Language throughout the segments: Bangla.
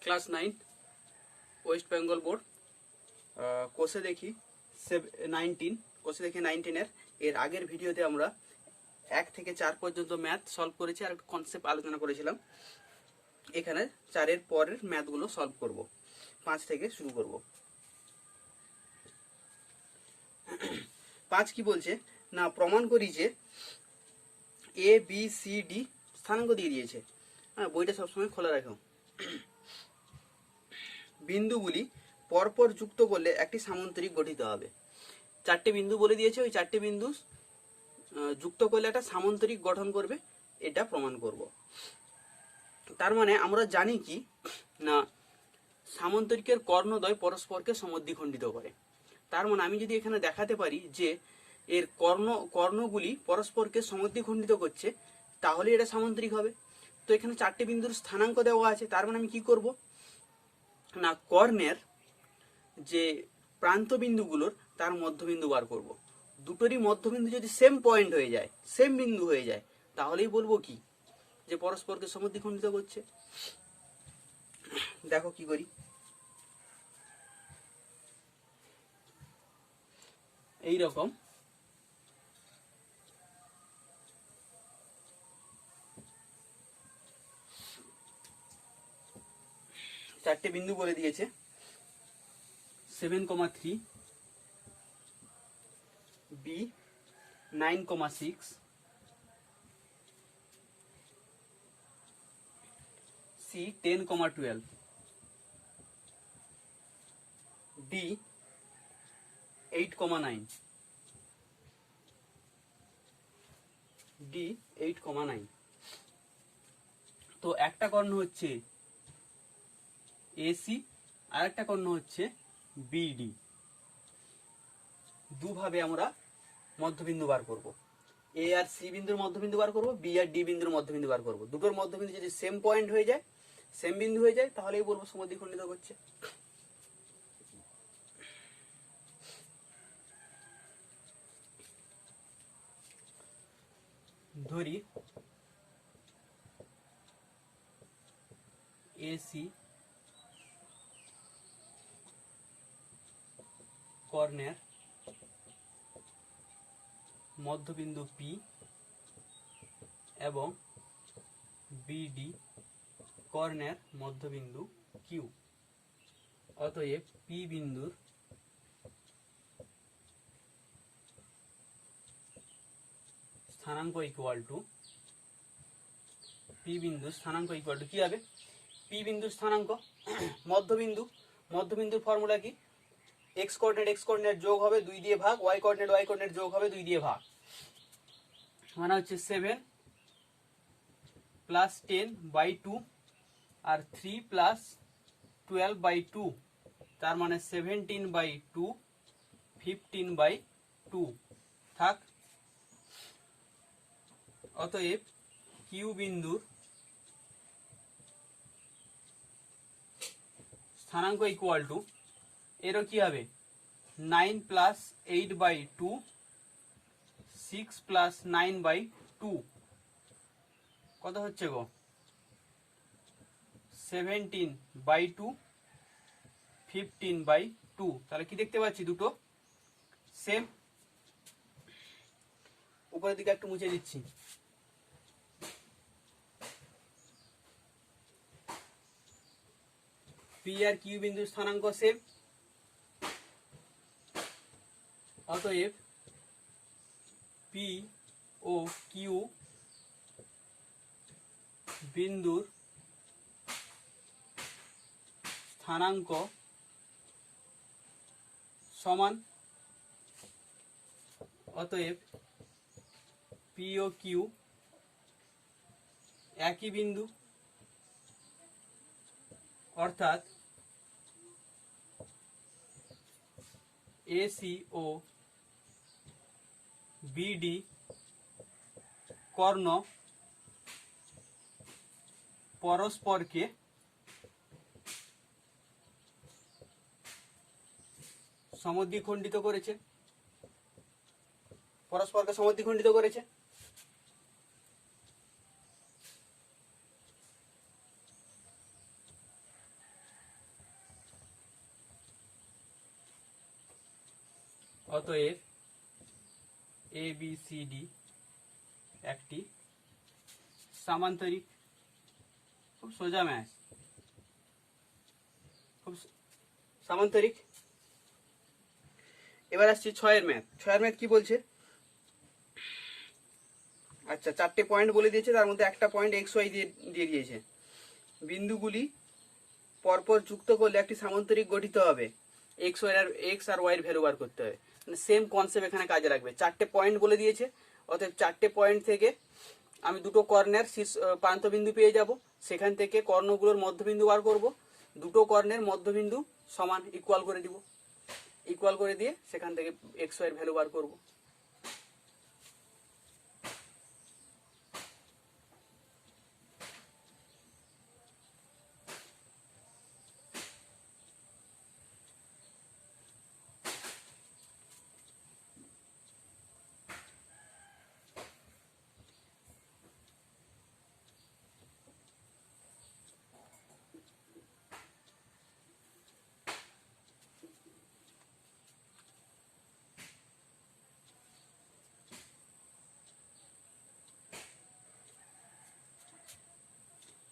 ক্লাস 9 ওয়েস্ট বেঙ্গল বোর্ড কোষে দেখি 19 কোষে দেখি 19 এর আগের ভিডিওতে আমরা 1 থেকে 4 পর্যন্ত ম্যাথ সলভ করেছি আর কনসেপ্ট আলোচনা করেছিলাম। এখানে 4 এর পরের ম্যাথগুলো সলভ করব, 5 থেকে শুরু করব। 5 কি বলছে না, প্রমাণ করি যে এ বি সি ডি স্থানাঙ্ক দিয়ে দিয়েছে। হ্যাঁ, বইটা সবসময় খোলা রাখো। বিন্দুগুলি পরপর যুক্ত করলে একটি সামান্তরিক গঠিত হবে। 4টে বিন্দু বলে দিয়েছে, ওই 4টে বিন্দু যুক্ত করলে একটা সামান্তরিক গঠন করবে, এটা প্রমাণ করব। তার মানে আমরা জানি কি না, সামান্তরিকের কর্ণদ্বয় পরস্পরকে সমদ্বিখণ্ডিত করে। তার মানে আমি যদি এখানে দেখাতে পারি যে এর কর্ণগুলি পরস্পরকে সমদ্বিখণ্ডিত করছে, তাহলে এটা সামান্তরিক হবে। তো এখানে 4টে বিন্দুর স্থানাঙ্ক দেওয়া আছে, তার মানে আমি কি করব না, কর্ণের যে প্রান্ত বিন্দুগুলোর তার মধ্যবিন্দু বার করব। দুটোরই মধ্যবিন্দু যদি সেম পয়েন্ট হয়ে যায়, সেম বিন্দু হয়ে যায়, তাহলেই বলবো কি যে পরস্পরকে সমদ্বিখণ্ডিত করছে। দেখো কি করি। এই রকম চারটে বিন্দু বলে দিয়েছে, 7,3, বি 9,6, সি 10,12, ডি 8,9, ডি 8,9। তো একটা কর্ণ হচ্ছে এসি আর একটা কর্ণ হচ্ছে বিডি। দুভাবে আমরা মধ্যবিন্দু বার করব। এ আর সি বিন্দুর মধ্যবিন্দু বার করব, বি আর ডি বিন্দুর মধ্যবিন্দু বার করব। দুটোর মধ্যবিন্দু যদি সেম পয়েন্ট হয়ে যায়, সেম বিন্দু হয়ে যায়, তাহলেই বলবো সমদ্বিখণ্ডিত করছে। ধরি এসি কর্ণের মধ্যবিন্দু পি এবং বিডি কর্ণের মধ্যবিন্দু কিউ। অতএব পি বিন্দুর স্থানাঙ্ক ইকুয়াল টু কি হবে? পি বিন্দুর স্থানাঙ্ক মধ্যবিন্দুর ফর্মুলা কি? এক্স কোঅর্ডিনেট যোগ হবে 2 দিয়ে ভাগ, ওয়াই কোঅর্ডিনেট যোগ হবে 2 দিয়ে ভাগ, মানে হচ্ছে 7 প্লাস 10/2 আর 3 প্লাস 12/2, তার মানে 17/2, 15/2 থাক। অতএব কিউ বিন্দুর স্থানাঙ্ক ইকুয়াল টু, এরও কি হবে 9 প্লাস 8/2, 6 প্লাস 9/2, কত হচ্ছে গো? 17/2, 15/2। তাহলে কি দেখতে পাচ্ছি? দুটো সেম। উপরের দিকে একটু মুছে দিচ্ছি। পি আর কিউ বিন্দুর স্থানাঙ্ক সেম। অতএব পি ও কিউ বিন্দুর স্থানাঙ্ক সমান। অতএব পি ও কিউ একই বিন্দু, অর্থাৎ এসি ও বিডি কর্ণ পরস্পরকে সমদ্বিখণ্ডিত করেছে। অতএব এ বি সি ডি একটি সামান্তরিক। খুব সোজা ম্যাথ, খুব সামান্তরিক। এবার আসছি ছয়ের ম্যাথ। ছয়ের ম্যাথ কি বলছে? আচ্ছা, চারটে পয়েন্ট বলে দিয়েছে, তার মধ্যে একটা পয়েন্ট এক্স ওয়াই দিয়ে দিয়েছে। বিন্দুগুলি পরপর যুক্ত করলে একটি সামান্তরিক গঠিত হবে। এক্স আর ওয়াই এর ভ্যালু বার করতে হবে। মানে সেম কনসেপ্ট এখানে কাজে লাগবে। চারটে পয়েন্ট বলে দিয়েছে, অতএব চারটে পয়েন্ট থেকে আমি দুটো কর্ণের শীর্ষ প্রান্তবিন্দু পেয়ে যাব। সেখান থেকে কর্ণগুলোর মধ্যবিন্দু বার করব। দুটো কর্ণের মধ্যবিন্দু সমান ইকুয়াল করে দিব। ইকুয়াল করে দিয়ে সেখান থেকে এক্স ওয়াই এর ভ্যালু বার করব।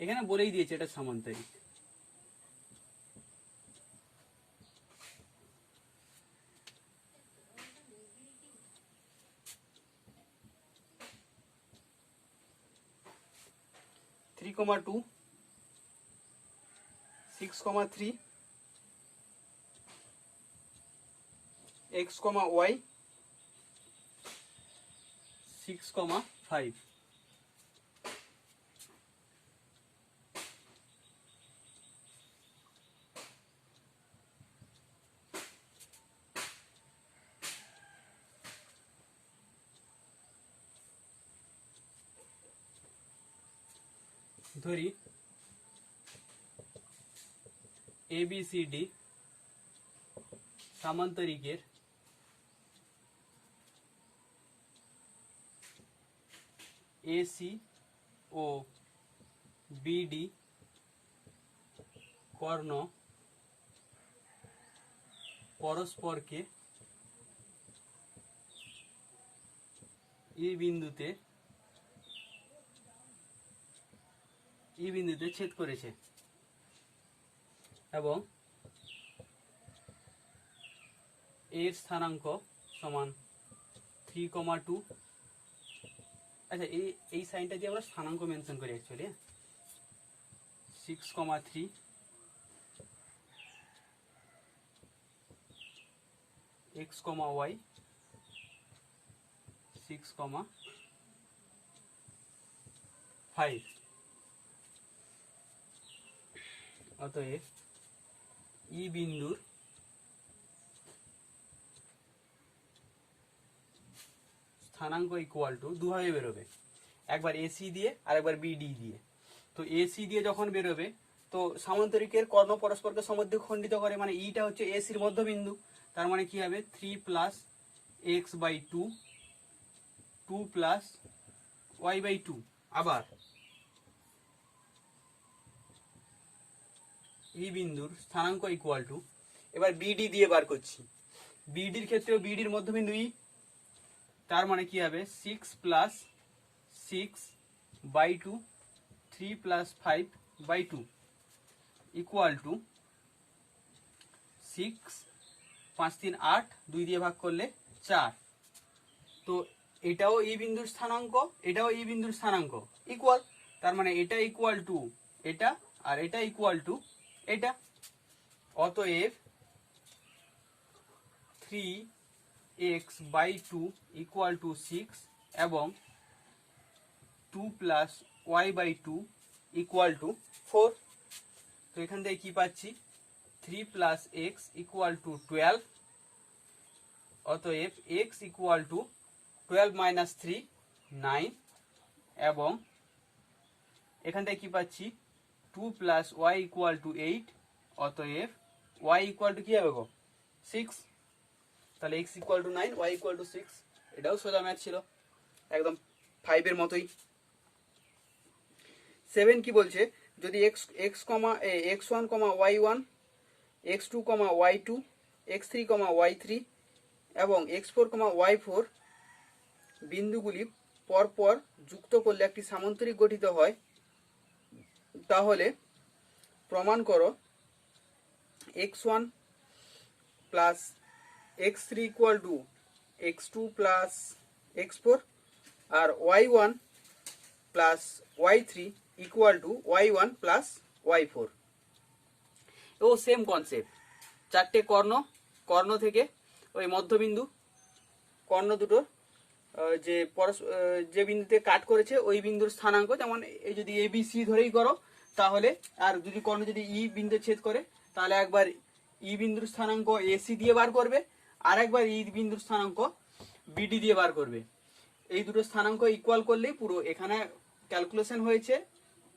এখানে বলেই দিয়েছে এটা সামান্তরিক। Three comma two, 6,3, x, y, 6,5। ধরি ABCD সামান্তরিকের AC ও BD কর্ণ পরস্পরকে ই বিন্দুতে ছেদ করেছে এবং এর স্থানাঙ্ক সমান 3,2। আচ্ছা, এই সাইনটা দিয়ে আমরা স্থানাঙ্ক মেনশন করি অ্যাকচুয়ালি। 6,3, x, y, 6,5। অতএব ই বিন্দুর স্থানাঙ্ক ইকুয়াল টু দুভাবে বেরোবে, একবার এসি দিয়ে আর একবার বিডি দিয়ে। তো এসি দিয়ে যখন বেরোবে তো সামান্তরিকের কর্ণ পরস্পরকে সমদ্বিখণ্ডিত করে, মানে ইটা হচ্ছে এসির মধ্যবিন্দু। তার মানে কি হবে 3 plus X by 2, 2 plus Y by 2। আবার ই বিন্দুর স্থানাঙ্ক ইকুয়াল টু, এবার বিডি দিয়ে বার করছি। বিডির ক্ষেত্রেও বিডির মধ্যবিন্দু ই, তার মানে কি হবে 6 plus 6 by 2, 3 plus 5 by 2 equal to 6, 5 3 8, 2 দিয়ে ভাগ করলে 4। তো এটাও ই বিন্দুর স্থানাঙ্ক, এটাও ই বিন্দুর স্থানাঙ্ক ইকুয়াল, তার মানে এটা ইকুয়াল টু এটা আর এটা ইকুয়াল টু এটা। অতএব 3x বাই 2 ইকুয়াল টু 6 এবং 2 plus Y by 2 equal to 4। তো এখান থেকে কি পাচ্ছি 3 প্লাস এক্স ইকুয়াল টু 12। অতএব এক্স ইকুয়াল টু 12 মাইনাস 3 9 এবং এখান থেকে কি পাচ্ছি 2 প্লাস ওয়াই ইকুয়াল টু 8। অতএব ওয়াই ইকুয়াল টু কি হবে গো 6। তাহলে X equal to 9, Y equal to 6। এটাও সোজা ম্যাথ ছিল, একদম 5 এর মতোই। 7 কি বলছে, যদি x1, y1, x2, y2, x3, y3 এবং x4, y4 বিন্দুগুলি পরপর যুক্ত করলে একটি সামান্তরিক গঠিত হয়, তাহলে প্রমাণ করো x1 plus x3 equal to x2 plus x4 আর y1 plus y3 equal to y1 plus y4। ও সেম কনসেপ্ট, চারটে কর্ণ থেকে ওই মধ্যবিন্দু, কর্ণ দুটো যে বিন্দুতে কাট করেছে ওই বিন্দুর স্থানাঙ্ক, যেমন এই যদি এ বি সি ধরেই করো তাহলে, আর যদি কর্ণ যদি ই বিন্দু ছেদ করে তাহলে একবার ই বিন্দুর স্থানাঙ্ক এসি দিয়ে বার করবে, আর একবার ই বিন্দুর স্থানাঙ্ক বিডি দিয়ে বার করবে। এই দুটো স্থানাঙ্ক ইকুয়াল করলেই পুরো এখানে ক্যালকুলেশন হয়েছে,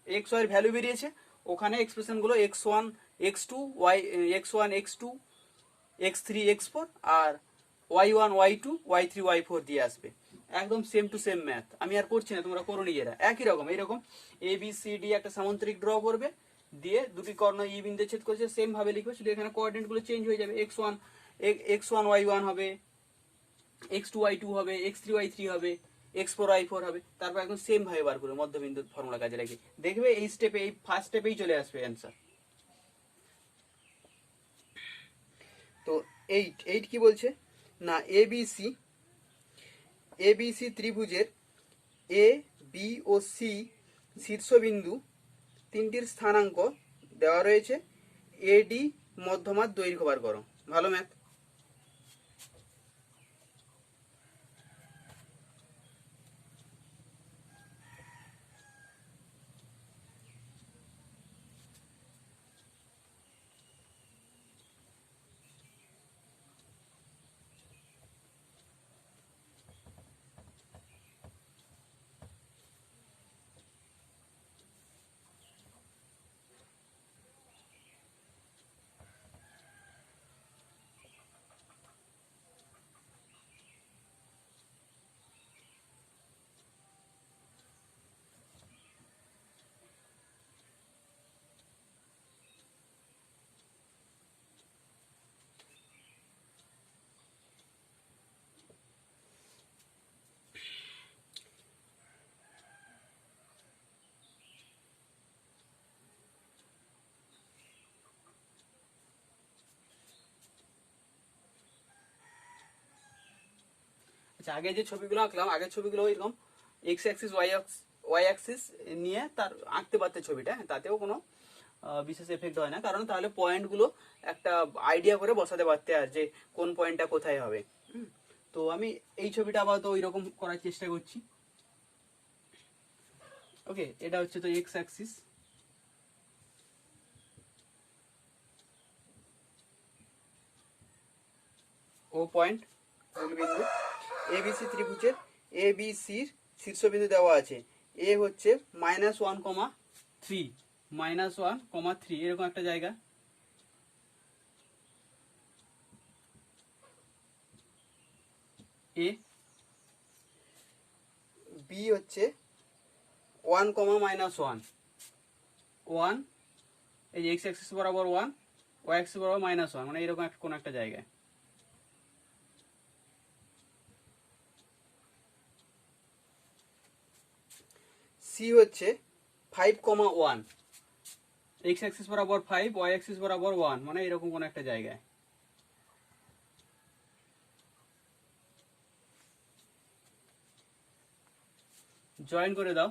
এক্স ওয়াই এর ভ্যালু বেরিয়েছে, ওখানে এক্সপ্রেশনগুলো x1 x2 x1 x2 x3 x4 আর y1 y2 y3 y4 দিয়ে আসবে। একদম সেম টু সেম ম্যাথ, আমি আর করছি না, তোমরা করো নিজেরা। একই রকম এইরকম এ বি সি ডি একটা সামান্তরিক ড্র করবে, দিয়ে দুটি কর্ণ ই বিন্দু ছেদ করেছে সেম ভাবে লিখবে, শুধু এখানে কোঅর্ডিনেট গুলো চেঞ্জ হয়ে যাবে। x1 y1 হবে, x2 y2 হবে, x3 y3 হবে, x4 y4 হবে, তারপর একদম সেম ভাবে বার করবে মধ্যবিন্দুর ফর্মুলা কাজে লাগিয়ে। দেখবে এই স্টেপে, এই ফার্স্ট স্টেপেই চলে আসবে অ্যান্সার। তো এইট কি বলছে না, এবিসি ত্রিভুজের এ বি ও সি শীর্ষবিন্দু তিনটির স্থানাঙ্ক দেওয়া রয়েছে, এডি মধ্যমার দৈর্ঘ্য বার করো। ভালো ম্যাথ। আচ্ছা, আগে যে ছবিগুলো আঁকলাম, আগের ছবিগুলো এরকম এক্স অ্যাক্সিস ওয়াই অ্যাক্সিস নিয়ে তার আঁকতে পারতে ছবিটা, তাতেও কোনো বিশেষ এফেক্ট হয় না, কারণ তাহলে পয়েন্টগুলো একটা আইডিয়া করে বসাতে পারতে, আর যে কোন পয়েন্টটা কোথায় হবে। তো আমি এই ছবিটা আবার তো ওই রকম করার চেষ্টা করছি। ওকে, এটা হচ্ছে তো এক্স অ্যাক্সিস, ও পয়েন্ট মূলবিন্দু এবিসি ত্রিভুজের এ বি সির শীর্ষবিন্দু দেওয়া আছে, এ হচ্ছে -1,3 এরকম একটা জায়গা, এ বি হচ্ছে 1,-1 এই যে এক্স অ্যাক্সিস বরাবর 1, ওয়াই অ্যাক্সিস বরাবর -1, মানে এরকম কোন একটা জায়গায়। সি হচ্ছে 5,1, এক্স অ্যাক্সিস বরাবর 5, ওয়াই অ্যাক্সিস বরাবর 1, মানে এরকম কোন একটা জায়গায়। জয়েন করে দাও।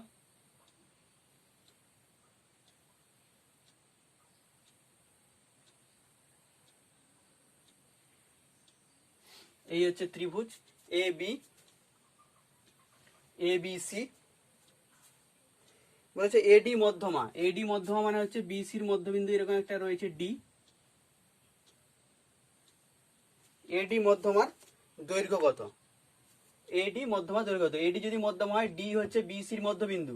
এই হচ্ছে ত্রিভুজ এ বি সি, বলেছে এডি মধ্যমা, এডি মধ্যমা মানে হচ্ছে বিসির মধ্যবিন্দু এরকম একটা রয়েছে ডি, এডি মধ্যমার দৈর্ঘ্য কত, এডি মধ্যমার দৈর্ঘ্য কত, এডি যদি মধ্যমা হয়, ডি হচ্ছে বিসির মধ্যবিন্দু,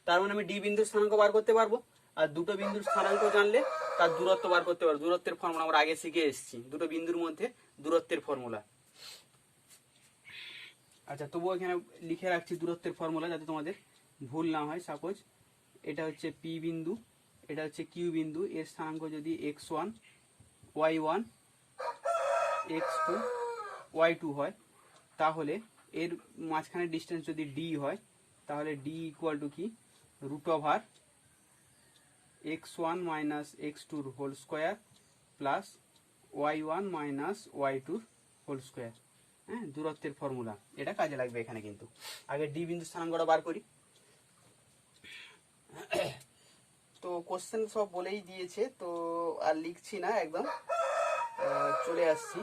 তার মানে আমি ডি বিন্দুর স্থানাঙ্ক বার করতে পারবো, আর দুটো বিন্দুর স্থানাঙ্ক জানলে তার দূরত্ব বার করতে পারবো। দূরত্বের ফর্মুলা আমরা আগে শিখে এসেছি, দুটো বিন্দুর মধ্যে দূরত্বের ফর্মুলা। আচ্ছা, তবুও এখানে লিখে রাখছি দূরত্বের ফর্মুলা যাতে তোমাদের ভুল না হয়। সাপোজ এটা হচ্ছে পি বিন্দু, এটা হচ্ছে কিউ বিন্দু, এর স্থানাঙ্ক যদি x1 y1 x2 y2 হয়, তাহলে এর মাঝখানে ডিস্টেন্স যদি d হয়, তাহলে d ইকুয়াল টু কি root over x1 minus x2 whole square plus y1 minus y2 whole square. হ্যাঁ, দূরত্বের ফর্মুলা, এটা কাজে লাগবে এখানে। কিন্তু আগে ডি বিন্দু স্থানাঙ্কটা বার করি। তো কোশ্চেন সব বলেই দিয়েছে, তো আর লিখছি না, একদম চলে আসছি।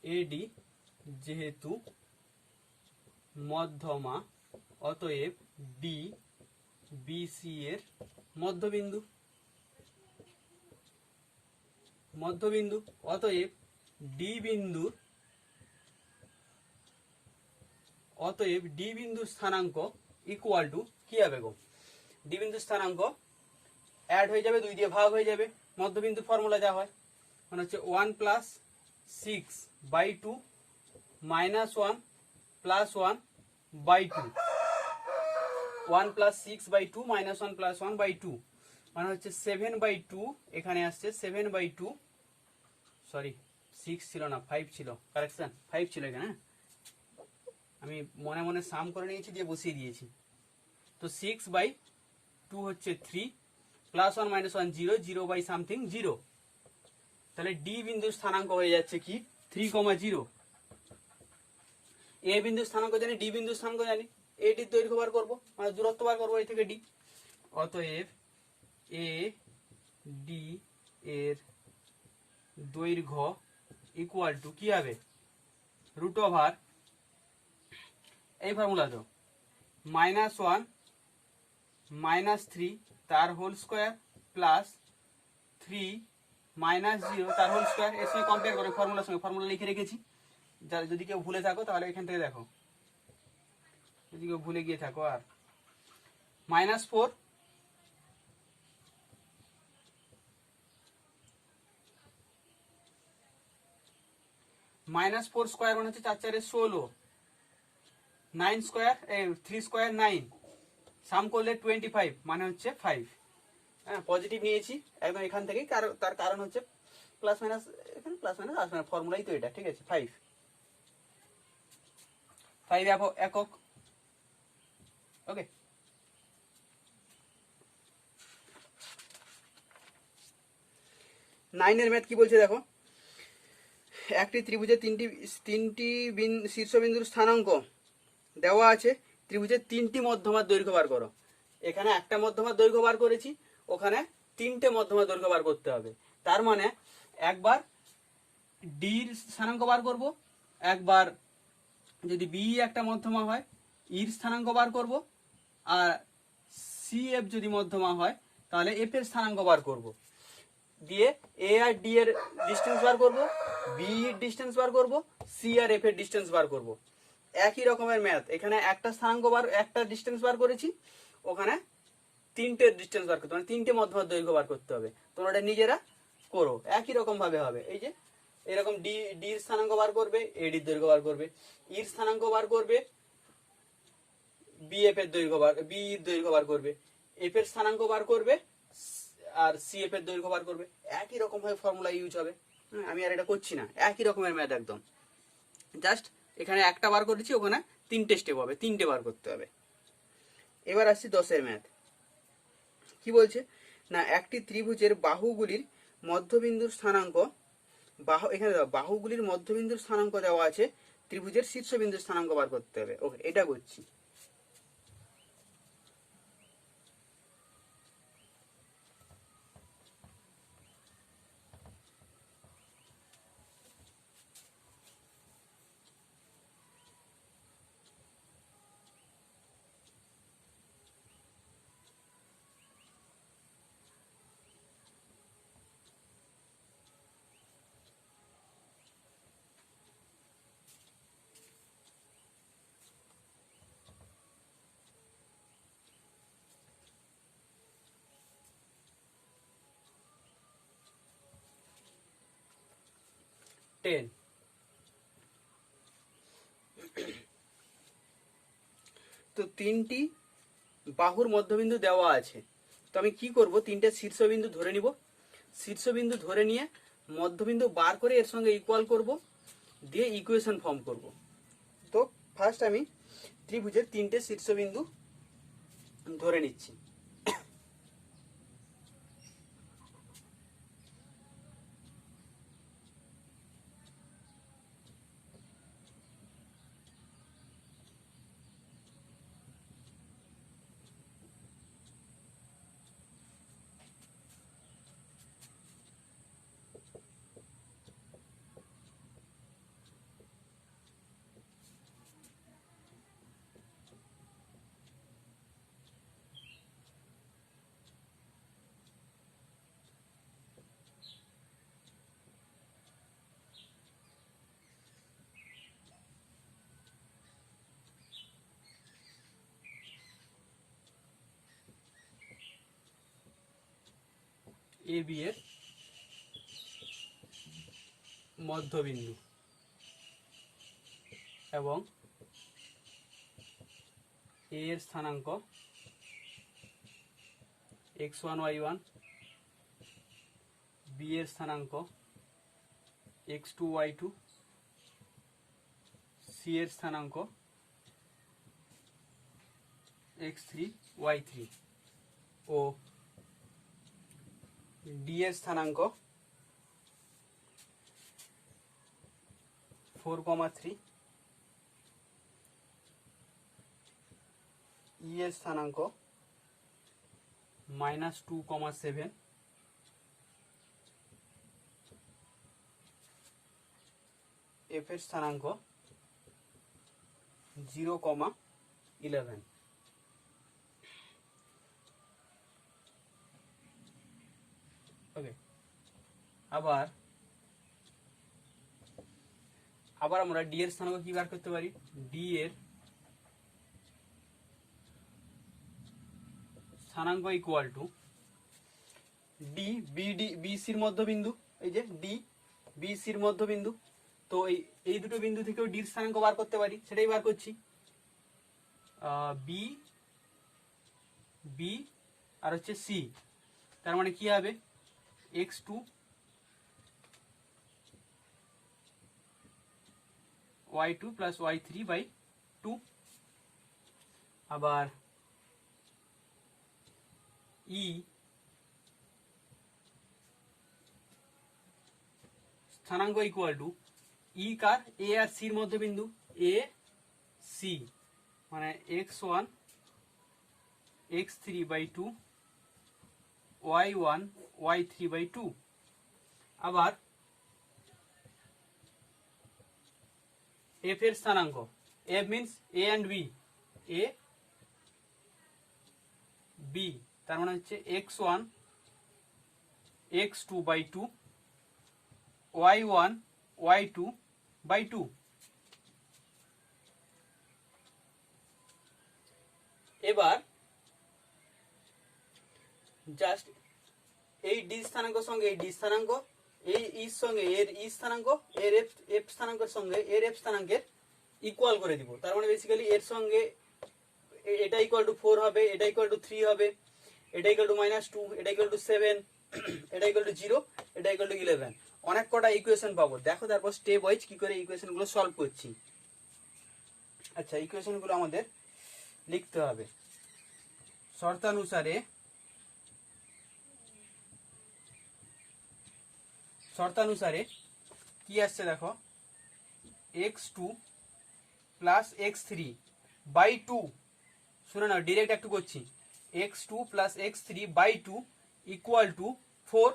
এডি যেহেতু মধ্যমা, অতএব ডি বিসি এর মধ্যবিন্দু, অতএব ডি বিন্দুর স্থানাঙ্ক ইকুয়াল টু কি হবে গো? ডি বিন্দুর স্থানাঙ্ক অ্যাড হয়ে যাবে, 2 দিয়ে ভাগ হয়ে যাবে, মধ্যবিন্দুর ফর্মুলা যা হয়, মানে হচ্ছে 1 plus 6/2 minus 1 plus 1/2, 1 plus 6/2 minus 1 plus 1/2, মানে হচ্ছে 7/2, এখানে আসছে 7/2, সরি 6 ছিল না 5 ছিল, কারেকশন 5 ছিল এখানে, আমি মনে মনে সাম করে নিয়েছি দিয়ে বসিয়ে দিয়েছি। তো 6/2 হচ্ছে 3 প্লাস 1 মাইনাস 1 0, 0 সামথিং 0, তাহলে ডি বিন্দুর স্থানাঙ্ক হয়ে যাচ্ছে কি 3,0। এ বিন্দুর স্থানাঙ্ক জানি, ডি বিন্দুর স্থানাঙ্ক জানি, এটির দৈর্ঘ্য বার করবো, মানে দূরত্ব বার করবো এই থেকে ডি। অতএব এ ডি এর দৈর্ঘ্য ইকুয়াল টু কি হবে? রুট ওভার, এই ফর্মুলা তো, -1 -3 তার হোল স্কোয়ার প্লাস 3 -0 তার হোল স্কোয়ার। এর সঙ্গে কম্পেয়ার করে ফর্মুলার সঙ্গে, ফর্মুলা লিখে রেখেছি, যারা যদি কেউ ভুলে থাকো তাহলে এখান থেকে দেখো, যদি কেউ ভুলে গিয়ে থাকো। আর -4 -4 স্কোয়ার মানে হচ্ছে 4 4 16, 9 স্কোয়ার 3 স্কোয়ার 9, সাম করলে 25 মানে হচ্ছে 5। হ্যাঁ, পজিটিভ নিয়েছি একদম এখান থেকেই, তার কারণ হচ্ছে প্লাস মাইনাস, এখানে প্লাস মাইনাস আসবে না, ফর্মুলাই তো এটা, ঠিক আছে। 5 একক, ওকে। নাইনের ম্যাথ কি বলছে দেখো, একটি ত্রিভুজের তিনটি শীর্ষবিন্দুর স্থানাঙ্ক দেওয়া আছে, ত্রিভুজের 3টি মধ্যমার দৈর্ঘ্য বার করো। এখানে একটা মধ্যমার দৈর্ঘ্য বার করেছি, ওখানে 3টে মধ্যমার দৈর্ঘ্য বার করতে হবে। তার মানে একবার ডির স্থানাঙ্ক বার করব, একবার যদি বি একটা মধ্যমা হয় ইর স্থানাঙ্ক বার করব, আর সি এফ যদি মধ্যমা হয় তাহলে এফ এর স্থানাঙ্ক বার করব, দিয়ে এ আর ডি এর ডিস্টেন্স বার করব, বি এর ডিস্টেন্স বার করব, সি আর এফ এর ডিস্টেন্স বার করব। একই রকমের ম্যাথ, এখানে একটা স্থানাঙ্ক একটা ডিস্টেন্স বার করেছি, ওখানে 3টে ডিস্টেন্স বার করতে, মানে 3টে মধ্যমার দৈর্ঘ্য বার করতে হবে। তোমরা এটা নিজেরা করো, একই রকম ভাবে হবে। এই যে এরকম ডি এর স্থানাঙ্ক বার করবে, এডির দৈর্ঘ্য বার করবে, ইর স্থানাঙ্ক বার করবে, বি এফ এর দৈর্ঘ্য বার করবে, এফ এর স্থানাঙ্ক বার করবে, আর সি এফ এর দৈর্ঘ্য বার করবে। একই রকম ভাবে ফর্মুলা ইউজ হবে। আমি আর এটা করছি না, একই রকমের ম্যাথ একদম, জাস্ট এখানে একটা বার করেছি, ওখানে 3টে স্টেপ হবে, 3টে বার করতে হবে। এবার আসছি 10এর ম্যাথ। কি বলছে না, একটি ত্রিভুজের বাহুগুলির মধ্যবিন্দুর স্থানাঙ্ক, এখানে বাহুগুলির মধ্যবিন্দুর স্থানাঙ্ক দেওয়া আছে, ত্রিভুজের শীর্ষবিন্দুর স্থানাঙ্ক বার করতে হবে। ওকে, এটা করছি। তো 3টি বাহুর মধ্যবিন্দু দেওয়া আছে, তো আমি কি করব, তিনটে শীর্ষবিন্দু ধরে নিব, শীর্ষবিন্দু ধরে নিয়ে মধ্যবিন্দু বার করে এর সঙ্গে ইকুয়াল করব, দিয়ে ইকুয়েশন ফর্ম করব। তো ফার্স্ট আমি ত্রিভুজের তিনটে শীর্ষবিন্দু ধরে নিচ্ছি। এ বি এর মধ্যবিন্দু এবং এ এর স্থানাঙ্ক x1 y1, বি এর স্থানাঙ্ক x2 y2, সি এর স্থানাঙ্ক x3 y3 ও ডি এর স্থানাঙ্ক 4,3, ই এর স্থানাঙ্ক -2,7, এফ এর স্থানাঙ্ক 0,11। ওকে, আবার আমরা ডি এর স্থানাঙ্ক কি বার করতে পারি, ডি এর স্থানাঙ্ক ইকুয়াল টু ডি বিসির মধ্যবিন্দু, এই যে ডি বিসির মধ্যবিন্দু। তো এই দুটো বিন্দু থেকেও ডির স্থানাঙ্ক বার করতে পারি, সেটাই বার করছি। বি বি আর হচ্ছে সি, তার মানে কি হবে x2 y2 প্লাস y3/2। আবার ই স্থানাঙ্ক ইকুয়াল টু ই কার, এ আর সির মধ্যবিন্দু, এ সি মানে x1 x3/2 y1 y3/2। আবার এফ এর স্থানাঙ্ক, F means A and B, A B তার মানে হচ্ছে x1 x2/2 y1 y2/2। এবার জাস্ট এই ডি স্থানাঙ্ক সঙ্গে এই ডি স্থানাঙ্ক, এই ইর সঙ্গে এর ই স্থানাঙ্ক, এর এফ স্থানাঙ্কের সঙ্গে এর এফ স্থানাঙ্কের ইকুয়াল করে দিব। তার মানে বেসিক্যালি এর সঙ্গে এটা ইকুয়াল টু 4 হবে, এটা ইকুয়াল টু 3 হবে, এটা ইকুয়াল টু -2, এটা ইকুয়াল টু 7, এটা ইকুয়াল টু 0, এটা ইকুয়াল টু 11। অনেক কটা ইকুয়েশন পাবো, দেখো তারপর স্টেপ ওয়াইজ কি করে ইকুয়েশন গুলো সলভ করছি। আচ্ছা, ইকুয়েশন গুলো আমাদের লিখতে হবে শর্তানুসারে কি আসছে দেখো, x2 প্লাস x3/2, শুনে নাও ডিরেক্ট একটু করছি, x2 plus x3/2 equal to 4।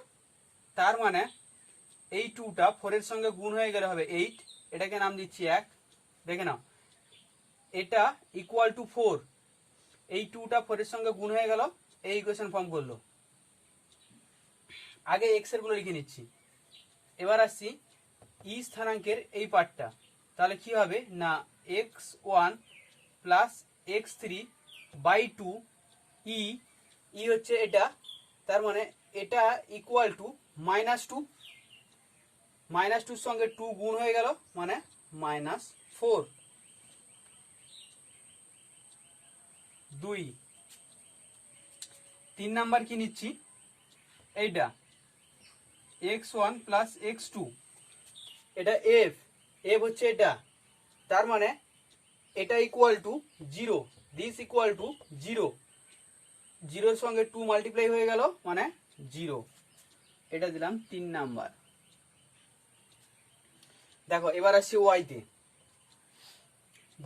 তার মানে এই 2টা 4 এর সঙ্গে গুণ হয়ে গেলে হবে 8, এটাকে নাম দিচ্ছি 1। দেখে নাও, এটা ইকুয়াল টু 4, এই 2টা 4 এর সঙ্গে গুণ হয়ে গেল, এই ইকুয়েশন ফর্ম করলো। আগে x এর গুলো লিখে নিচ্ছি। এবার আসছি ই স্থানাঙ্কের এই পার্টটা, তাহলে কি হবে না x1 প্লাস x3/2 ই হচ্ছে এটা, তার মানে এটা ইকুয়াল টু -2, -2 সঙ্গে 2 গুণ হয়ে গেল মানে -4। 2 3 নাম্বার কি নিচ্ছি, এইটা x1 প্লাস x2, এটা f, f হচ্ছে এটা, তার মানে এটা equal to 0, this equal to 0, 0 সঙ্গে 2 মাল্টিপ্লাই হয়ে গেল মানে 0, এটা দিলাম 3 নাম্বার। দেখো এবার আসছি y তে,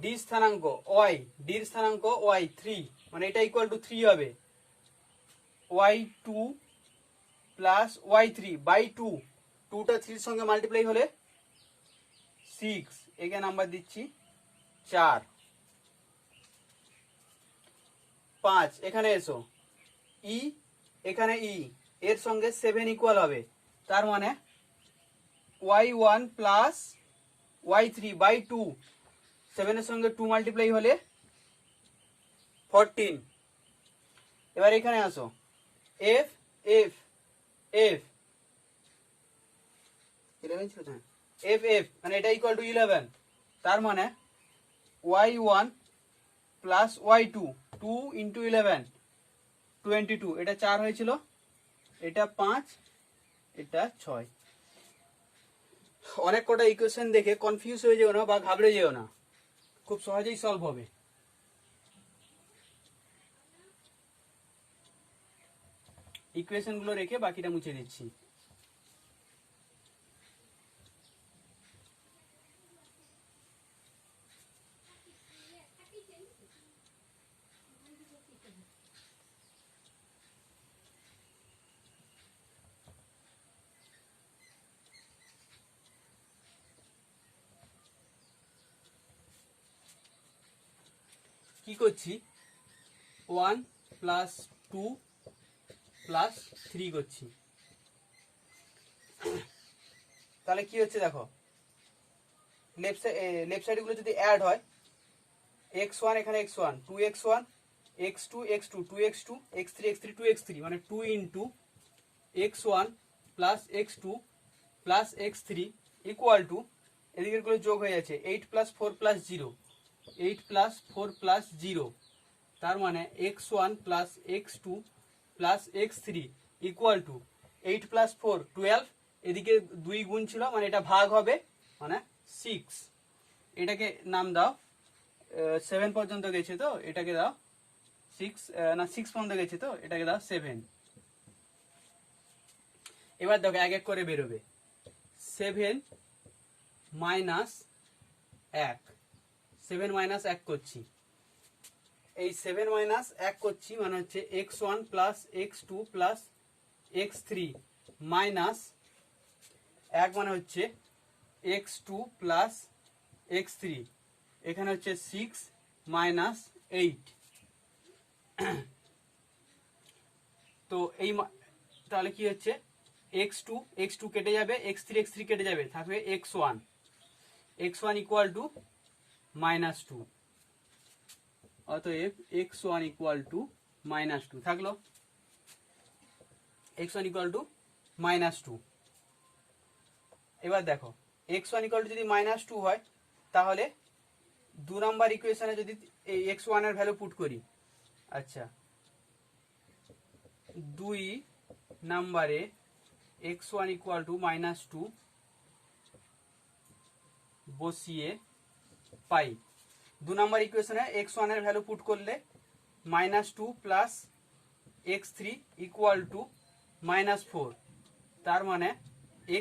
ডি স্থানাঙ্ক y, ডির স্থানাঙ্ক y 3, মানে এটা ইকুয়াল টু 3 হবে, y2 প্লাস y3 বাই 2, 2টা 3 সঙ্গে মাল্টিপ্লাই হলে 6, এখানে নাম্বার দিচ্ছি 4, 5, এখানে এসো ই, এখানে ই, এর সঙ্গে 7 ইকুয়াল হবে, তার মানে y1 প্লাস y3 বাই 2, 7 এর সঙ্গে 2 মাল্টিপ্লাই হলে 14। এবার এখানে আসো এফ, এফ, এফ 11 ছিল, হ্যাঁ এফ, এফ মানে এটা ইকুয়াল টু 11, তার মানে y1 প্লাস y2, 2 ইন্টু 11 22, এটা 4 হয়েছিল, এটা 5, এটা 6। অনেক কটা ইকুয়েশন দেখে কনফিউজ হয়ে যেও না বা ঘাবড়ে যেও না, খুব সহজেই সলভ হবে। ইকুয়েশন গুলো রেখে বাকিটা মুছে দিচ্ছি। কি করছি, 1 প্লাস 2 প্লাস 3 করছি, তাহলে কি হচ্ছে দেখো, লেফট সাইড গুলো যদি অ্যাড হয়, x1 এখানে x1, 2x1, x2 x2, 2x2, x3 x3, 2x3, মানে 2 into x1 plus x2 plus x3 equal two, এদিকের গুলো যোগ হয়ে যাচ্ছে 8 প্লাস 4 প্লাস 0, 8 প্লাস 4 প্লাস 0, তার মানে x1 plus x2 plus x3 equal two 8 plus 4 12, এদিকে 2 গুণ ছিল মানে এটা ভাগ হবে মানে 6, এটাকে নাম দাও 7 পর্যন্ত গেছে তো এটাকে দাও 6, না 6 পর্যন্ত গেছে তো এটাকে দাও 7। এবার দেখো এক এক করে বেরোবে, 7 মাইনাস 1, 7 মাইনাস 1 করছি, এই 7 মাইনাস 1 করছি মানে হচ্ছে x1 plus x2 plus x3 minus 1 মানে হচ্ছে x2 প্লাস x3, এখানে হচ্ছে 6 মাইনাস 8, তো এই তাহলে কি হচ্ছে x2 x2 কেটে যাবে, x3 x3 কেটে যাবে, থাকবে x1, x1 equal to minus 2, অতএব x1 ইকুয়াল টু মাইনাস 2 থাকলো, x1 ইকুয়াল টু মাইনাস 2। এবার দেখো x1 ইকুয়াল টু যদি মাইনাস 2 হয়, তাহলে 2 নাম্বার ইকুয়েশনে যদি এই x1 এর ভ্যালু পুট করি, আচ্ছা 2 নাম্বারে x1 ইকুয়াল টু মাইনাস 2 বসিয়ে পাই, 2 নাম্বার ইকুয়েশনে x1 এর ভ্যালু পুট করলে minus 2 plus x3 equal two minus 4, তার মানে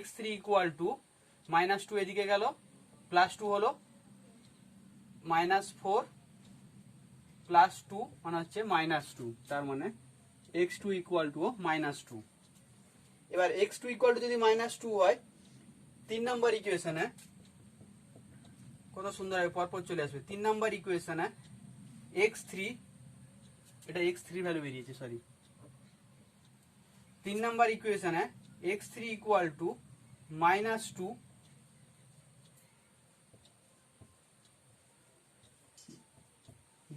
x3 ইকুয়াল টু মাইনাস 2 এদিকে গেল প্লাস 2 হলো, মাইনাস 4 প্লাস 2 মানে হচ্ছে মাইনাস 2, তার মানে x2 ইকুয়াল টু মাইনাস 2। এবার x2 ইকুয়াল টু যদি মাইনাস 2 হয়, 3 নাম্বার ইকুয়েশনে কত সুন্দর পরপর চলে আসবে, 3 নাম্বার ইকুয়েশনে x3, এটা x3 ভ্যালু বেরিয়েছে সরি, 3 নাম্বার ইকুয়েশনে x3 ইকুয়াল টু মাইনাস 2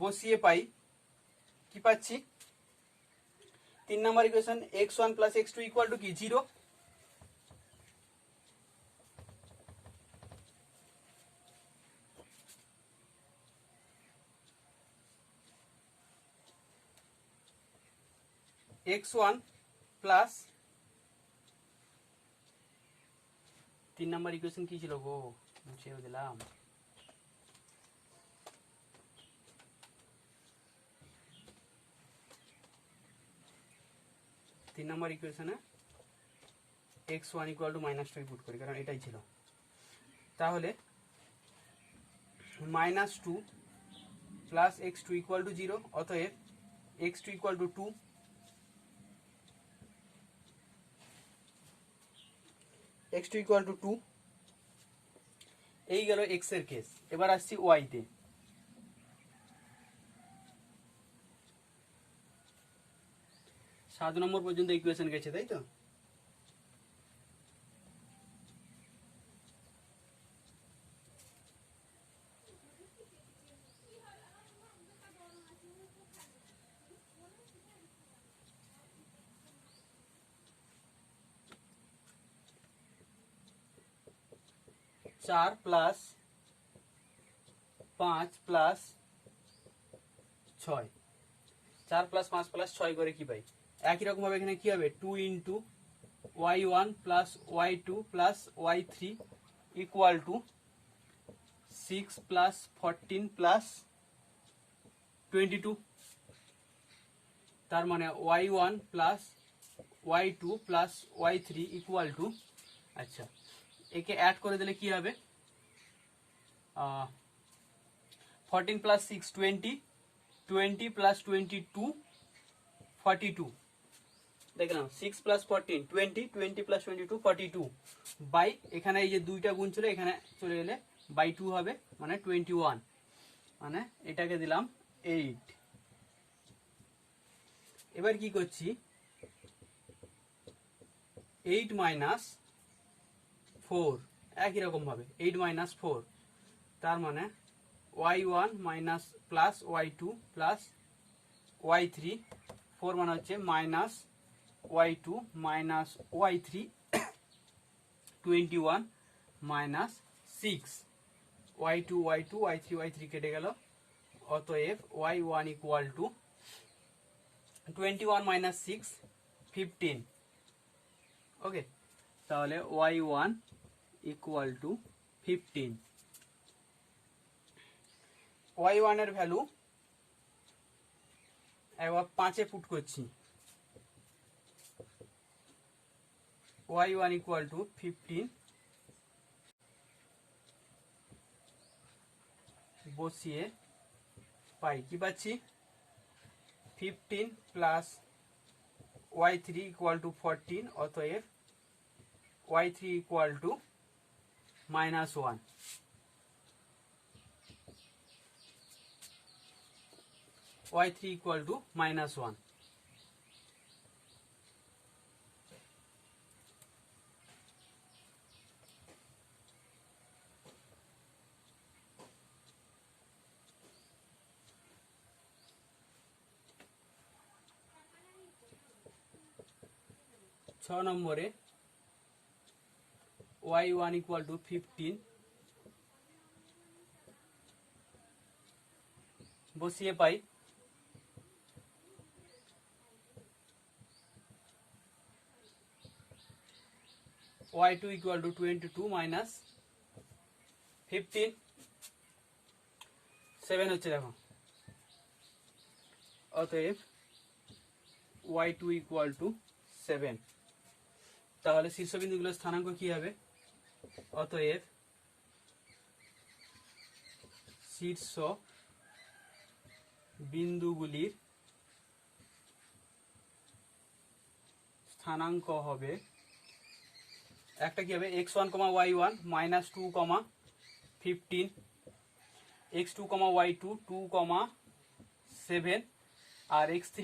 বসিয়ে পাই, কি পাচ্ছি, 3 number equation x1 plus x2 equal to কি 0, x1 প্লাস 3 নম্বর ইকুয়েশন কি ছিল গো, মুছে দিলাম। তিন নম্বর ইকুয়েশনে x1 ইকুয়াল টু -2 পুট করি, কারণ এটাই ছিল। তাহলে -2 প্লাস x2 ইকুয়াল টু 0, অতএব x2 equal to 2, x2 equal to 2। এই গেল x এর কেস। এবার আসছি y তে। 7 নম্বর পর্যন্ত ইকুয়েশন গেছে, তাই তো? চার প্লাস 5 প্লাস 6, 4 প্লাস 5 প্লাস 6 করে কি পাই? একই রকম ভাবে এখানে কি হবে, 2 into y1 plus y2 plus y3 equal to 6 plus 14 plus 22। তার মানে y1 plus y2 plus y3 equal two, আচ্ছা একে অ্যাড করে দিলে কি হবে, 14 প্লাস 6 20, 20 প্লাস 22 42। দেখলাম 6 প্লাস 14 20, 20 প্লাস 22 42 বাই, এখানে এই যে দুইটা গুণ ছিল এখানে চলে এলে বাই 2 হবে, মানে 21, মানে এটাকে দিলাম 8। এবার কি করছি, 8 মাইনাস 4, একই রকম ভাবে 8 মাইনাস 4, তার মানে y1 minus plus y2 plus y3, 4 মানে হচ্ছে minus y2 minus y3 21 minus 6, y2 y2 y3 y3 কেটে গেল, অতএব y1 ইকুয়াল টু 21 মাইনাস 6 15। ওকে, তাহলে y1 ইকুয়াল টু 15। y1 এর ভ্যালু একবার 5-এ পুট করছি, y1 ইকুয়াল টু 15 বসিয়ে পাই, কি পাচ্ছি, 15 প্লাস y3 ইকুয়াল টু 14, অতএব y3 equal two -1। y3 equal two -1। ছ নম্বরে y1 ইকুয়াল টু 15 বসিয়ে পাই, y2 ইকুয়াল টু 22 মাইনাস 15, 7 হচ্ছে দেখো, অতএব y2 ইকুয়াল টু 7। তাহলে শীর্ষবিন্দুগুলোর স্থানাঙ্ক কি হবে, অতএব শীর্ষ বিন্দুগুলির স্থানাঙ্ক হবে, একটা কি হবে, x1, y1 -2, 15, x2, y2 2, 7, আর x3,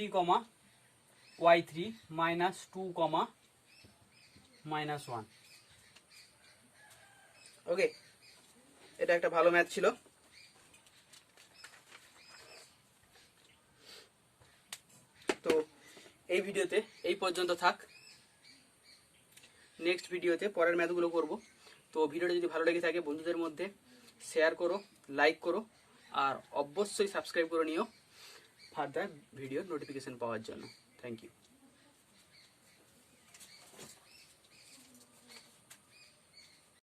y3 -2, -1। ওকে, এটা একটা ভালো ম্যাথ ছিল। তো এই ভিডিওতে এই পর্যন্ত থাক, নেক্সট ভিডিওতে পরের ম্যাথগুলো করব। তো ভিডিওটা যদি ভালো লেগে থাকে বন্ধুদের মধ্যে শেয়ার করো, লাইক করো, আর অবশ্যই সাবস্ক্রাইব করে নিও ফার্দার ভিডিওর নোটিফিকেশন পাওয়ার জন্য। Thank you.